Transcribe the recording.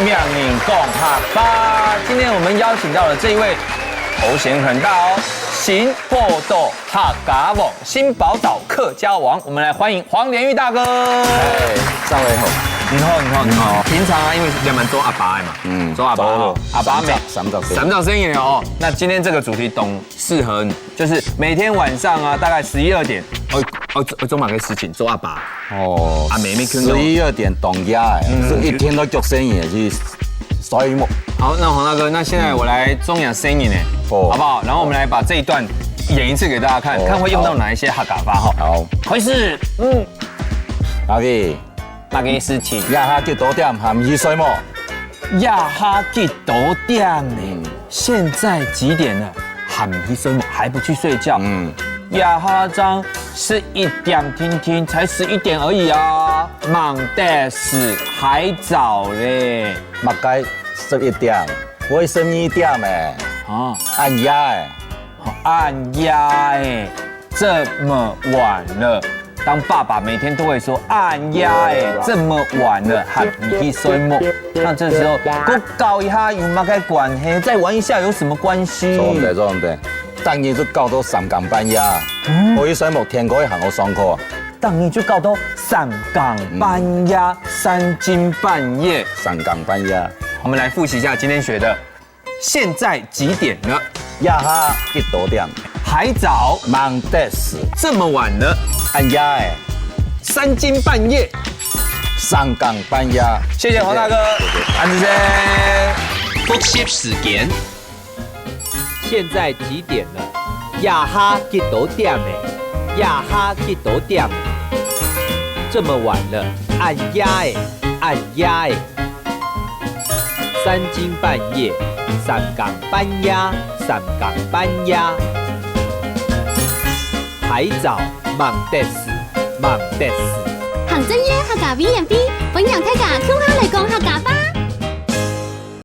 명인共哈巴。今天我们邀请到了这一位头衔很大哦，新报道客家王、新宝岛客家王。我们来欢迎黄连玉大哥。张伟好。你好。平常啊，因为是蛮做阿爸的嘛，做阿爸哦，阿爸妹三兆生意哦。那今天这个主题懂适合你，就是每天晚上啊，大概11、2点，中晚可以事情做阿爸哦。阿妹妹11、2点懂呀，是一天都做生意去甩木。好，那黄大哥，那现在我来中雅声音呢，好不好？然后我们来把这一段演一次给大家看，看会用到哪一些客家话哈。好，开始，阿弟。那个事情，夜下几多点还唔去睡么？夜下几多点呢？现在几点了？还没睡吗？还不去睡觉？夜下张11点听听，才11点而已啊！忙得死，还早嘞。嘛该11点，我12点诶。啊，按夜诶，按夜诶，这么晚了。当爸爸每天都会说按呀这么晚了还不去睡梦，那这时候我搞一下有嘛该管嘿，再玩一下有什么关系？错唔对，当然就搞到3更半夜，我去睡梦天哥一行我上课，当然就搞到3更半夜，3更半夜，3更半夜。我们来复习一下今天学的，现在几点了？夜下几多点？还早，忙得死，这么晚了。按夜诶，3更半夜，3更半夜。谢谢黄大哥，安子先。复习时间，现在几点了？夜下几多点呢？夜下几多点呢？这么晚了，按夜诶，按夜诶。3更半夜，3更半夜，3更半夜。还早。忙得死，忙得死。行政院客家 VNB，本人客家 Q 下嚟講客家話。